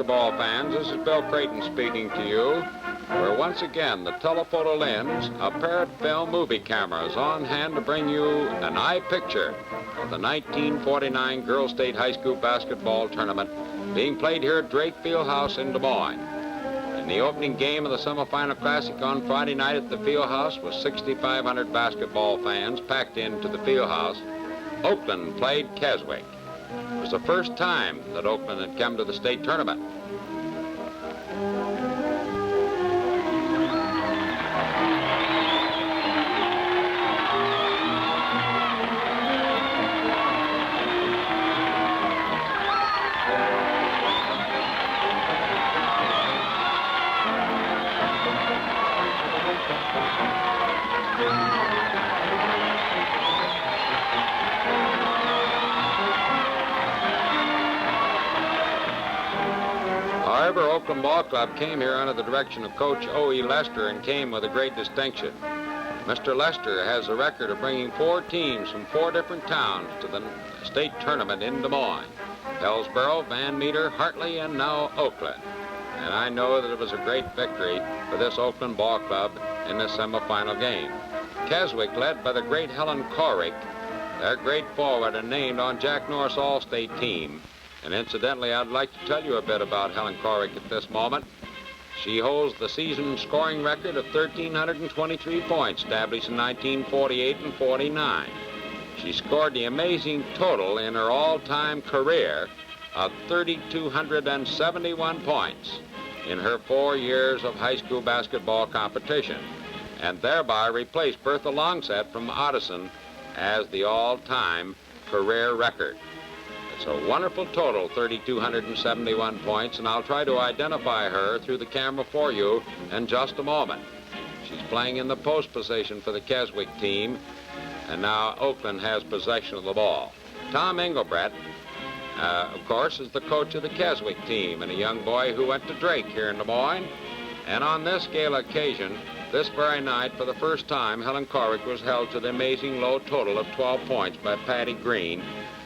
basketball fans, this is Bill Creighton speaking to you, where once again the telephoto lens, a pair of film movie cameras on hand to bring you an eye picture of the 1949 Girls State High School basketball tournament being played here at Drake Fieldhouse in Des Moines. In the opening game of the semifinal classic on Friday night at the Fieldhouse with 6,500 basketball fans packed into the Fieldhouse, Oakland played Keswick. It was the first time that Oakland had come to the state tournament. However, Oakland Ball Club came here under the direction of Coach O.E. Lester and came with a great distinction. Mr. Lester has a record of bringing 4 teams from 4 different towns to the state tournament in Des Moines: Hillsboro, Van Meter, Hartley, and now Oakland. And I know that it was a great victory for this Oakland Ball Club in this semifinal game. Keswick, led by the great Helen Corrick, their great forward and named on Jack Norris All-State team. And incidentally, I'd like to tell you a bit about Helen Corrick at this moment. She holds the season scoring record of 1,323 points, established in 1948 and 49. She scored the amazing total in her all-time career of 3,271 points in her 4 years of high school basketball competition, and thereby replaced Bertha Longset from Odison as the all-time career record. It's a wonderful total, 3,271 points, and I'll try to identify her through the camera for you in just a moment. She's playing in the post position for the Keswick team, and now Oakland has possession of the ball. Tom Engelbrett, of course, is the coach of the Keswick team, and a young boy who went to Drake here in Des Moines. And on this gala occasion, this very night, for the first time, Helen Corrick was held to the amazing low total of 12 points by Patty Green,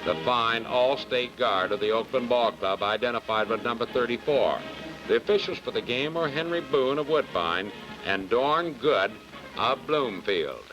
the fine all-state guard of the Oakland Ball Club, identified with number 34. The officials for the game were Henry Boone of Woodbine and Dorn Good of Bloomfield.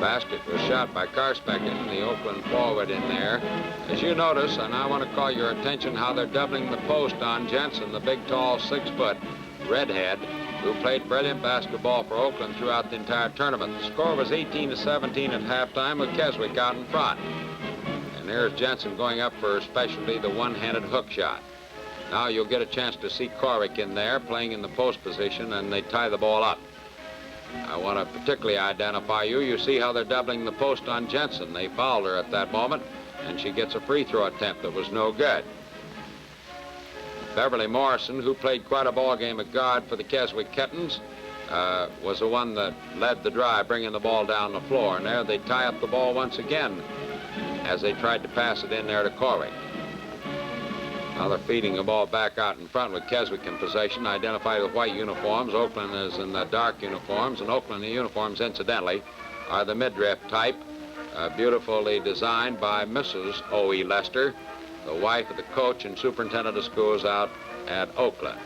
Basket was shot by Carspecken, the Oakland forward in there. As you notice, and I want to call your attention how they're doubling the post on Jensen, the big, tall, 6-foot redhead, who played brilliant basketball for Oakland throughout the entire tournament. The score was 18-17 at halftime with Keswick out in front. And there's Jensen going up for her specialty, the one-handed hook shot. Now you'll get a chance to see Corrick in there playing in the post position, and they tie the ball up. I want to particularly identify you. You see how they're doubling the post on Jensen. They fouled her at that moment, and she gets a free throw attempt that was no good. Beverly Morrison, who played quite a ball game at guard for the Keswick Kittens, was the one that led the drive, bringing the ball down the floor. And there they tie up the ball once again as they tried to pass it in there to Corrick. Now they're feeding the ball back out in front with Keswick in possession, identified with white uniforms. Oakland is in the dark uniforms, and Oakland, the uniforms, incidentally, are the midriff type, beautifully designed by Mrs. O.E. Lester, the wife of the coach and superintendent of schools out at Oakland.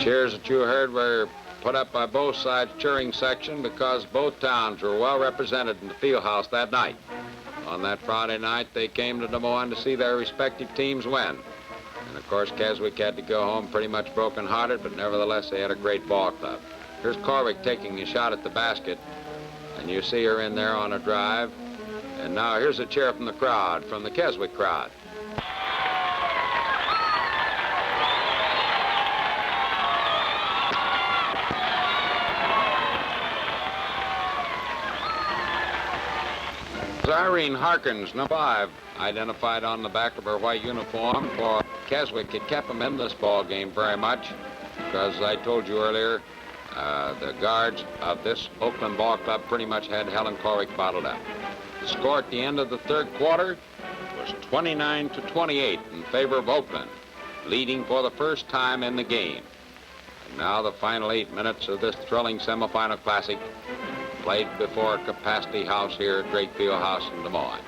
cheers that you heard were put up by both sides' cheering section because both towns were well represented in the field house that night. On that Friday night, they came to Des Moines to see their respective teams win. And of course, Keswick had to go home pretty much broken-hearted, but nevertheless, they had a great ball club. Here's Corwick taking a shot at the basket, and you see her in there on a drive. And now here's a cheer from the crowd, from the Keswick crowd. Irene Harkins, number 5, identified on the back of her white uniform for Keswick. It kept them in this ball game very much because I told you earlier, the guards of this Oakland ball club pretty much had Helen Corwick bottled up. The score at the end of the third quarter was 29-28 in favor of Oakland, leading for the first time in the game. And now the final 8 minutes of this thrilling semifinal classic played before a capacity house here at Great Field House in Des Moines.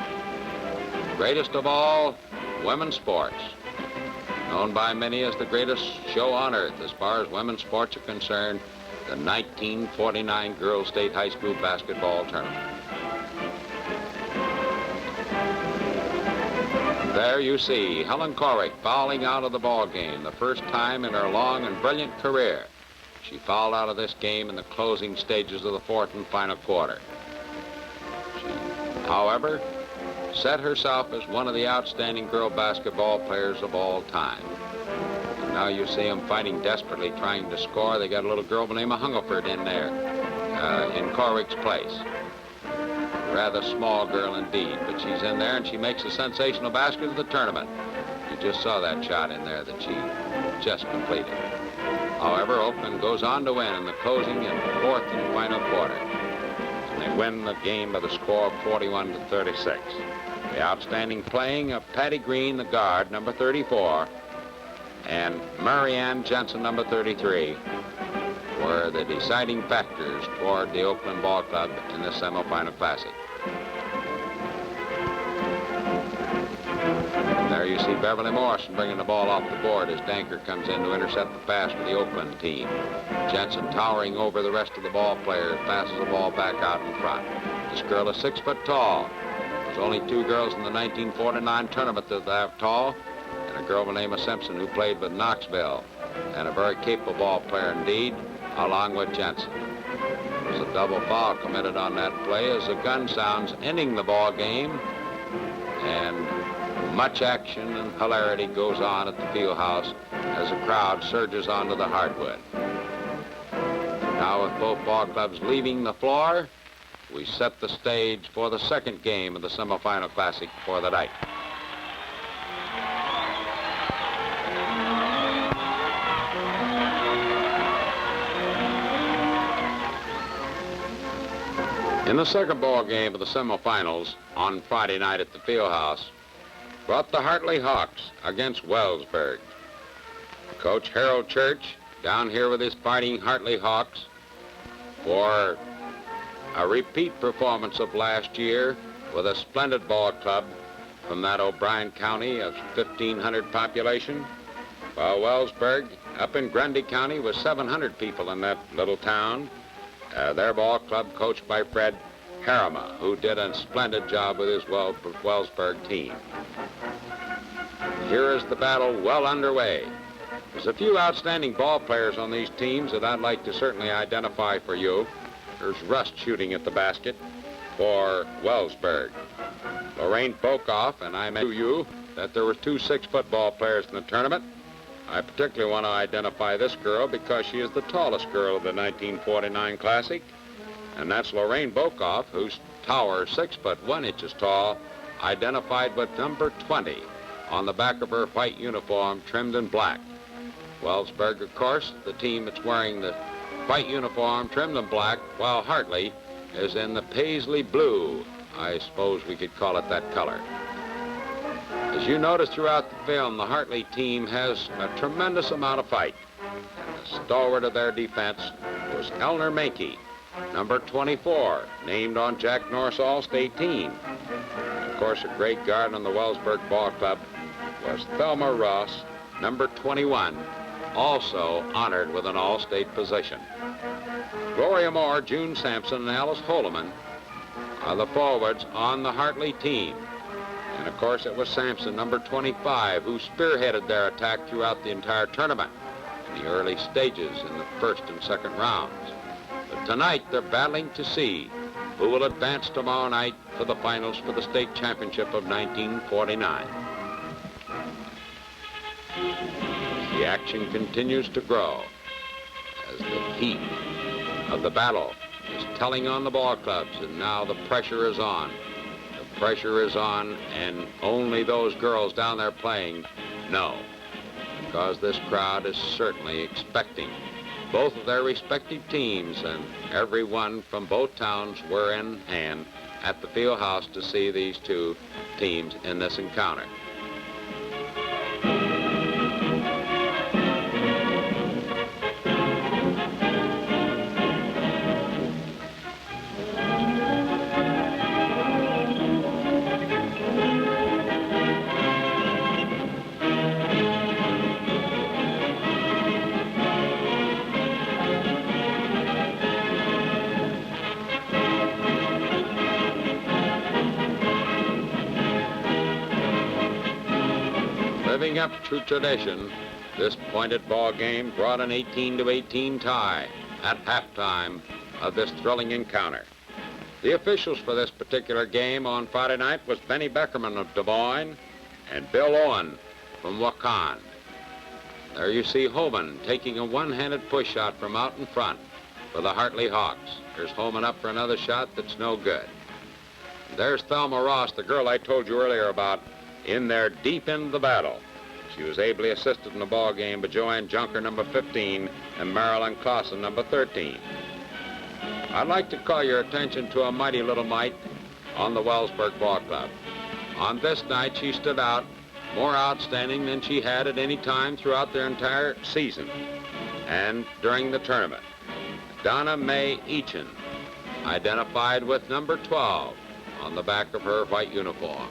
Greatest of all, women's sports. Known by many as the greatest show on earth as far as women's sports are concerned, the 1949 Girls State High School Basketball Tournament. There you see Helen Corwick fouling out of the ball game, the first time in her long and brilliant career. She fouled out of this game in the closing stages of the fourth and final quarter. She, however, set herself as one of the outstanding girl basketball players of all time. And now you see them fighting desperately, trying to score. They got a little girl by the name of Hungerford in there, in Corwick's place. Rather small girl indeed, but she's in there and she makes a sensational basket of the tournament. You just saw that shot in there that she just completed. However, Oakland goes on to win in the closing and fourth and final quarter. And they win the game by the score of 41-36. The outstanding playing of Patty Green, the guard, number 34, and Marianne Jensen, number 33, were the deciding factors toward the Oakland Ball Club in the semifinal classic. There you see Beverly Morrison bringing the ball off the board as Danker comes in to intercept the pass for the Oakland team. Jensen towering over the rest of the ball players, passes the ball back out in front. This girl is 6 foot tall. There's only 2 girls in the 1949 tournament that are that tall, and a girl by the name of Simpson who played with Knoxville, and a very capable ball player indeed, along with Jensen. There's a double foul committed on that play as the gun sounds, ending the ball game, and much action and hilarity goes on at the field house as the crowd surges onto the hardwood. Now with both ball clubs leaving the floor, we set the stage for the second game of the semifinal classic for the night. In the second ball game of the semifinals on Friday night at the field house, brought the Hartley Hawks against Wellsburg. Coach Harold Church down here with his fighting Hartley Hawks for a repeat performance of last year with a splendid ball club from that O'Brien County of 1,500 population, while Wellsburg up in Grundy County was 700 people in that little town. Their ball club coached by Fred Harriman, who did a splendid job with his Wellsburg team. Here is the battle well underway. There's a few outstanding ball players on these teams that I'd like to certainly identify for you. There's Rust shooting at the basket for Wellsburg. Lorraine Bokoff, and I mentioned to you that there were 2 6-foot ball players in the tournament. I particularly want to identify this girl because she is the tallest girl of the 1949 Classic, and that's Lorraine Bokoff, whose tower, 6 foot 1 inches tall, identified with number 20 on the back of her white uniform trimmed in black. Wellsburg, of course, the team that's wearing the white uniform trimmed in black, while Hartley is in the paisley blue. I suppose we could call it that color. As you notice throughout the film, the Hartley team has a tremendous amount of fight. And the stalwart of their defense was Elner Mankey, number 24, named on Jack Norris All-State team. And of course, a great guard on the Wellsburg Ball Club was Thelma Ross, number 21, also honored with an all-state position. Gloria Moore, June Sampson, and Alice Holloman are the forwards on the Hartley team. And of course, it was Sampson, number 25, who spearheaded their attack throughout the entire tournament in the early stages in the first and second rounds. But tonight, they're battling to see who will advance tomorrow night to the finals for the state championship of 1949. The action continues to grow as the heat of the battle is telling on the ball clubs, and now the pressure is on. The pressure is on, and only those girls down there playing know, because this crowd is certainly expecting both of their respective teams, and everyone from both towns were in hand at the field house to see these two teams in this encounter. Living up to tradition, this pointed ball game brought an 18-18 tie at halftime of this thrilling encounter. The officials for this particular game on Friday night was Benny Beckerman of Des Moines and Bill Owen from Waukon. There you see Holman taking a one-handed push shot from out in front for the Hartley Hawks. Here's Holman up for another shot that's no good. There's Thelma Ross, the girl I told you earlier about, in there deep into the battle. She was ably assisted in the ball game by Joanne Junker, number 15, and Marilyn Clausen, number 13. I'd like to call your attention to a mighty little mite on the Wellsburg Ball Club. On this night, she stood out more outstanding than she had at any time throughout their entire season and during the tournament. Donna Mae Eachin, identified with number 12 on the back of her white uniform.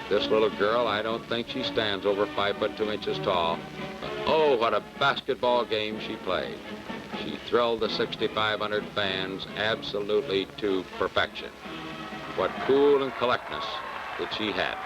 This little girl, I don't think she stands over 5 foot 2 inches tall, but oh, what a basketball game she played. She thrilled the 6,500 fans absolutely to perfection. What cool and collectness that she had.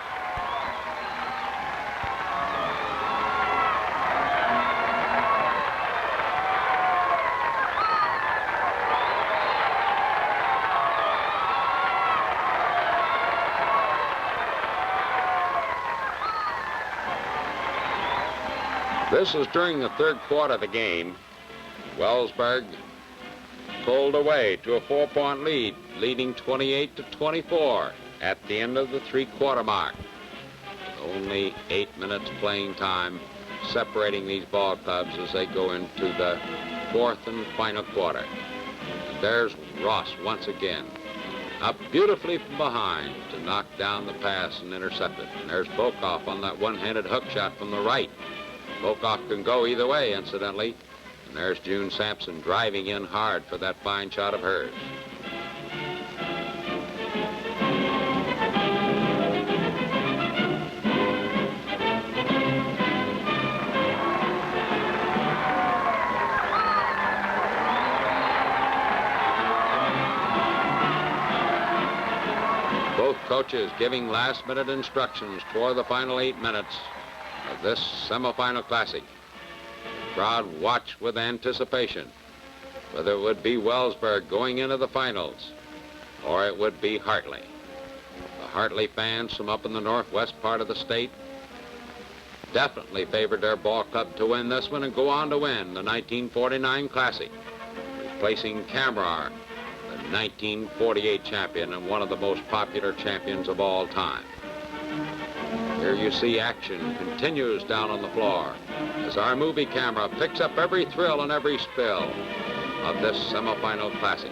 This is during the third quarter of the game. Wellsburg pulled away to a 4-point lead, leading 28-24 at the end of the three-quarter mark. With only 8 minutes playing time separating these ball clubs as they go into the fourth and final quarter. And there's Ross once again, up beautifully from behind to knock down the pass and intercept it. And there's Bokoff on that one-handed hook shot from the right. Bokoff can go either way, incidentally. And there's June Sampson driving in hard for that fine shot of hers. Both coaches giving last-minute instructions for the final 8 minutes of this semifinal classic. The crowd watched with anticipation whether it would be Wellsburg going into the finals or it would be Hartley. The Hartley fans from up in the northwest part of the state definitely favored their ball club to win this one and go on to win the 1949 Classic, replacing Camrar, the 1948 champion and one of the most popular champions of all time. Here you see action continues down on the floor as our movie camera picks up every thrill and every spill of this semifinal classic.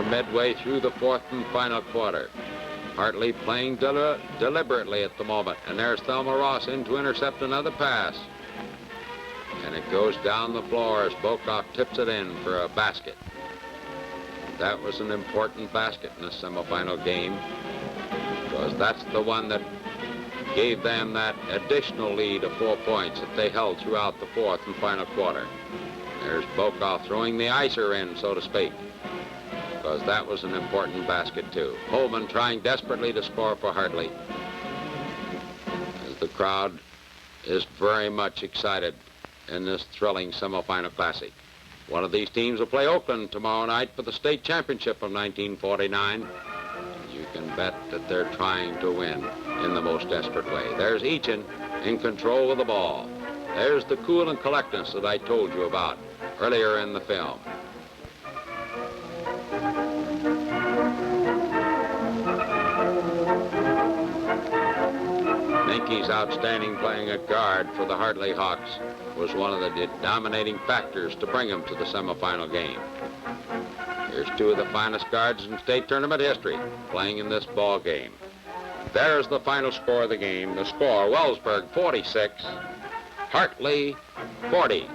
Midway through the fourth and final quarter. Hartley playing deliberately at the moment. And there's Thelma Ross in to intercept another pass. And it goes down the floor as Bokoff tips it in for a basket. That was an important basket in the semifinal game, because that's the one that gave them that additional lead of 4 points that they held throughout the fourth and final quarter. There's Bokoff throwing the icer in, so to speak, because that was an important basket too. Holman trying desperately to score for Hartley, as the crowd is very much excited in this thrilling semifinal classic. One of these teams will play Oakland tomorrow night for the state championship of 1949. You can bet that they're trying to win in the most desperate way. There's Eachin in control of the ball. There's the cool and collectedness that I told you about earlier in the film. Minke's outstanding playing at guard for the Hartley Hawks was one of the dominating factors to bring them to the semifinal game. Here's two of the finest guards in state tournament history playing in this ball game. There's the final score of the game. The score, Wellsburg 46, Hartley 40.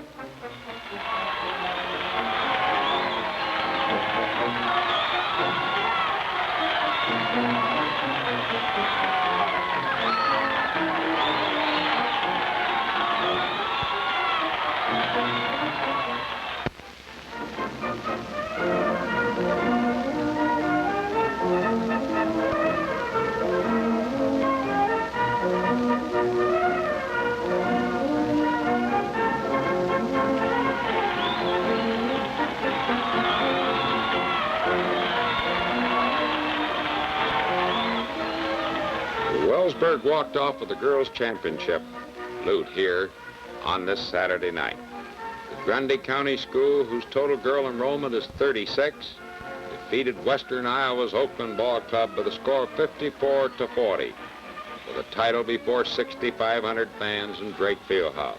Wellsburg walked off with the girls' championship loot here on this Saturday night. The Grundy County School, whose total girl enrollment is 36, defeated Western Iowa's Oakland Ball Club with a score of 54-40, with a title before 6,500 fans in Drake Fieldhouse.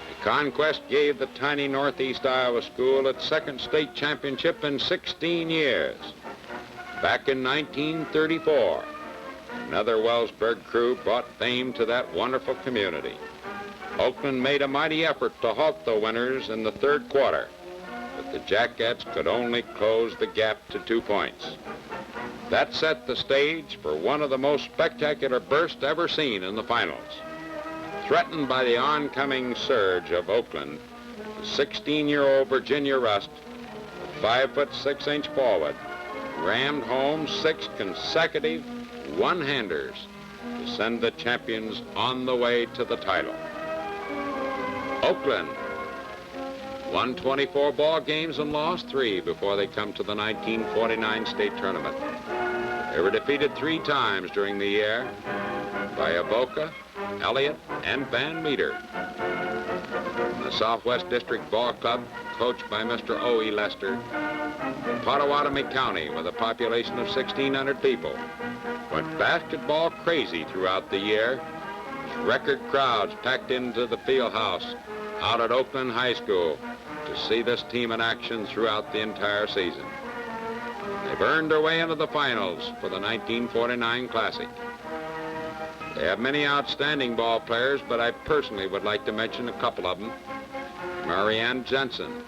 The conquest gave the tiny Northeast Iowa school its second state championship in 16 years. Back in 1934, another Wellsburg crew brought fame to that wonderful community. Oakland made a mighty effort to halt the winners in the third quarter, but the Jackettes could only close the gap to 2 points. That set the stage for one of the most spectacular bursts ever seen in the finals. Threatened by the oncoming surge of Oakland, the 16-year-old Virginia Rust, a 5'6" forward, rammed home 6 consecutive one-handers to send the champions on the way to the title. Oakland won 24 ball games and lost 3 before they come to the 1949 state tournament. They were defeated 3 times during the year by Avoca, Elliott, and Van Meter. The Southwest District Ball Club, coached by Mr. O.E. Lester, Potawatomi County, with a population of 1,600 people, went basketball crazy throughout the year. Record crowds packed into the field house out at Oakland High School to see this team in action throughout the entire season. They've earned their way into the finals for the 1949 Classic. They have many outstanding ball players, but I personally would like to mention a couple of them. Marianne Jensen,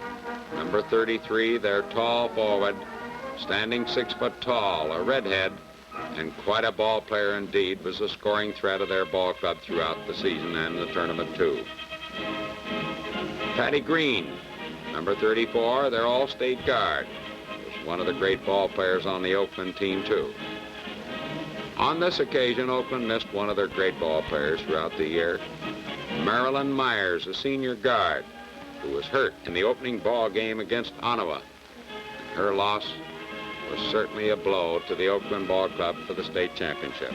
number 33, their tall forward, standing 6 foot tall, a redhead, and quite a ball player indeed, was the scoring threat of their ball club throughout the season and the tournament too. Patty Green, number 34, their all-state guard, was one of the great ball players on the Oakland team too. On this occasion, Oakland missed one of their great ball players throughout the year, Marilyn Myers, a senior guard, who was hurt in the opening ball game against Ottawa. Her loss was certainly a blow to the Oakland Ball Club for the state championship.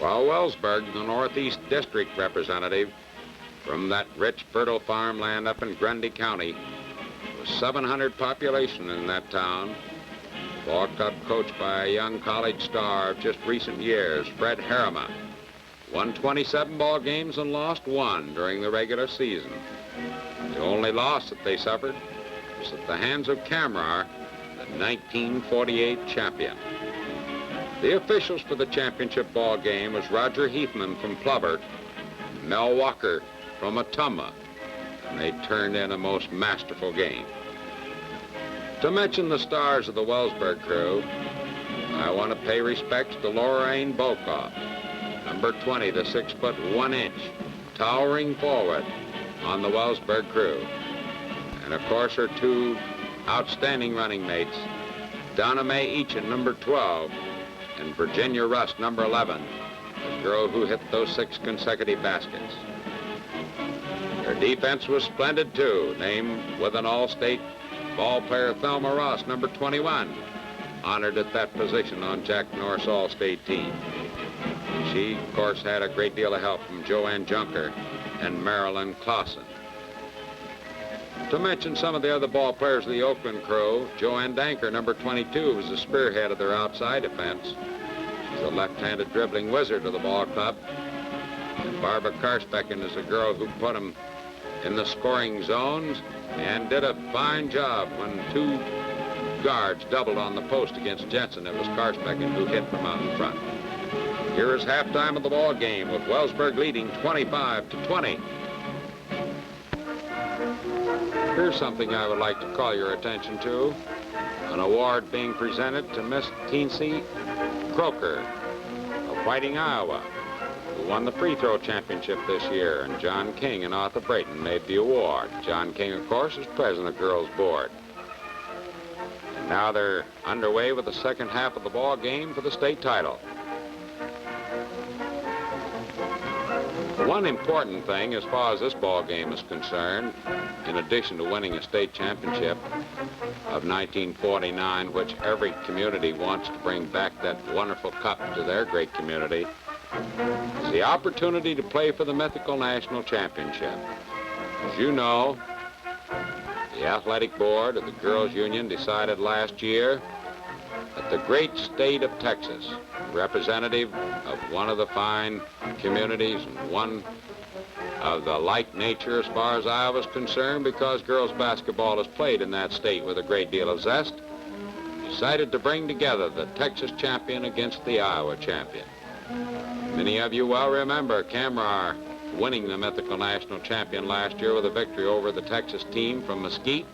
While Wellsburg, the Northeast District representative from that rich, fertile farmland up in Grundy County, There was 700 population in that town. Ball club coached by a young college star of just recent years, Fred Harriman. Won 27 ball games and lost 1 during the regular season. The only loss that they suffered was at the hands of Camrar, the 1948 champion. The officials for the championship ball game was Roger Heathman from Plover, Mel Walker from Ottumwa, and they turned in a most masterful game. To mention the stars of the Wellsburg crew, I want to pay respects to Lorraine Bokoff, number 20, the 6'1", towering forward on the Wellsburg crew. And of course her 2 outstanding running mates, Donna Mae Eachin, number 12, and Virginia Rust, number 11, the girl who hit those 6 consecutive baskets. Their defense was splendid too, named with an all-state ball player Thelma Ross, number 21, honored at that position on Jack Norris All-State team. She, of course, had a great deal of help from Joanne Junker and Marilyn Clausen. To mention some of the other ball players of the Oakland crew, Joanne Danker, number 22, was the spearhead of their outside defense. She's a left-handed dribbling wizard of the ball club. And Barbara Karspecken is a girl who put them in the scoring zones and did a fine job when 2 guards doubled on the post against Jensen. It was Karspecken who hit from out in front. Here is halftime of the ball game with Wellsburg leading 25-20. Here's something I would like to call your attention to. An award being presented to Miss Teensy Croker of Whiting, Iowa, who won the free throw championship this year, and John King and Arthur Brayton made the award. John King, of course, is president of Girls Board. And now they're underway with the second half of the ball game for the state title. One important thing as far as this ball game is concerned, in addition to winning a state championship of 1949, which every community wants to bring back that wonderful cup to their great community, is the opportunity to play for the mythical national championship. As you know, the athletic board of the Girls Union decided last year that the great state of Texas, representative of one of the fine communities and one of the like nature as far as I was concerned, because girls basketball is played in that state with a great deal of zest, decided to bring together the Texas champion against the Iowa champion. Many of you well remember Camrar winning the mythical national champion last year with a victory over the Texas team from Mesquite.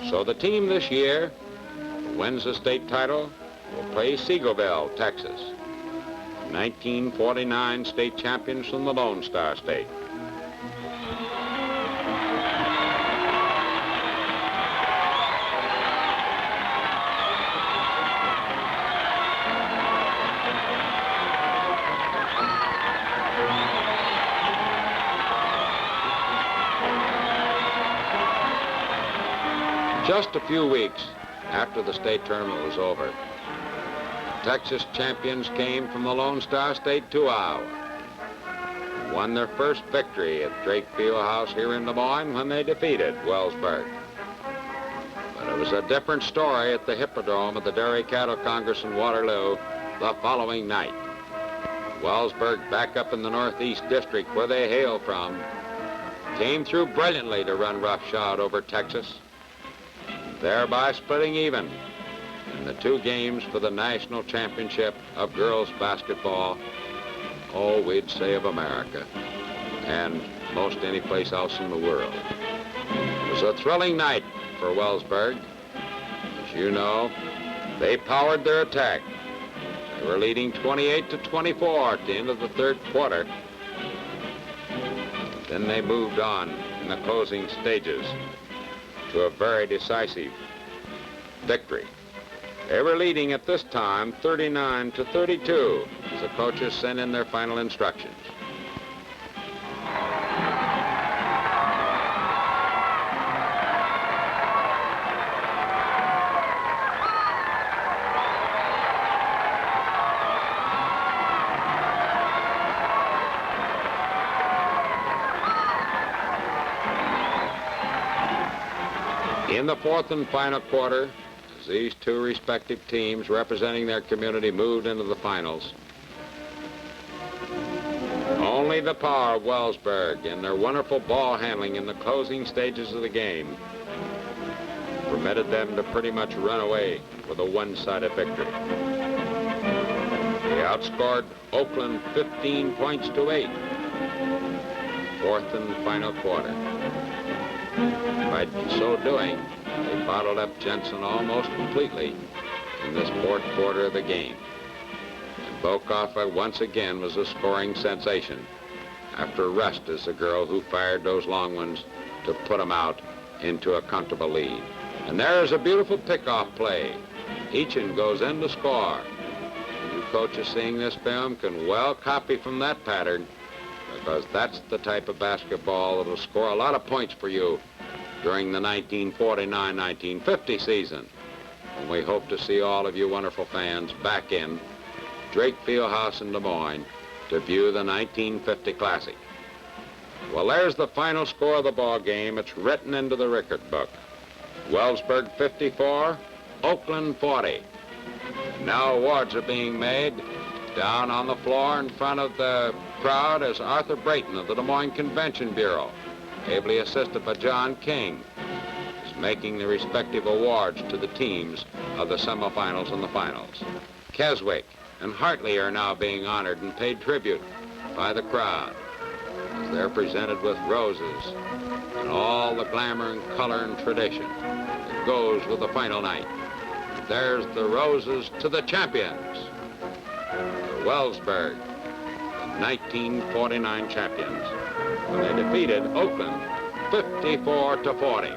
So the team this year wins the state title will play Seagoville, Texas, 1949 state champions from the Lone Star State. Just a few weeks after the state tournament was over, Texas champions came from the Lone Star State to Iowa. Won their first victory at Drake Fieldhouse here in Des Moines when they defeated Wellsburg. But it was a different story at the Hippodrome of the Dairy Cattle Congress in Waterloo the following night. Wellsburg, back up in the Northeast District where they hail from, came through brilliantly to run roughshod over Texas, thereby splitting even in the 2 games for the national championship of girls basketball, oh, we'd say of America, and most any place else in the world. It was a thrilling night for Wellsburg. As you know, they powered their attack. They were leading 28-24 at the end of the third quarter. Then they moved on in the closing stages to a very decisive victory. They were leading at this time 39-32 as the coaches sent in their final instructions. In the fourth and final quarter, as these two respective teams representing their community moved into the finals, only the power of Wellsburg and their wonderful ball handling in the closing stages of the game permitted them to pretty much run away with a one-sided victory. They outscored Oakland 15 points to 8. Fourth and final quarter. By so doing, they bottled up Jensen almost completely in this fourth quarter of the game. And Bokoffa once again was a scoring sensation after Rust is the girl who fired those long ones to put them out into a comfortable lead. And there's a beautiful pickoff play. Eachin goes in to score. You coaches seeing this film can well copy from that pattern, because that's the type of basketball that'll score a lot of points for you during the 1949-1950 season, when we hope to see all of you wonderful fans back in Drake Fieldhouse in Des Moines to view the 1950 Classic. Well, there's the final score of the ball game. It's written into the record book. Wellsburg 54, Oakland 40. Now awards are being made. Down on the floor in front of the crowd is Arthur Brayton of the Des Moines Convention Bureau, ably assisted by John King, is making the respective awards to the teams of the semifinals and the finals. Keswick and Hartley are now being honored and paid tribute by the crowd, as they're presented with roses and all the glamour and color and tradition that goes with the final night. There's the roses to the champions, the Wellsburg, the 1949 champions, when they defeated Oakland 54 to 40.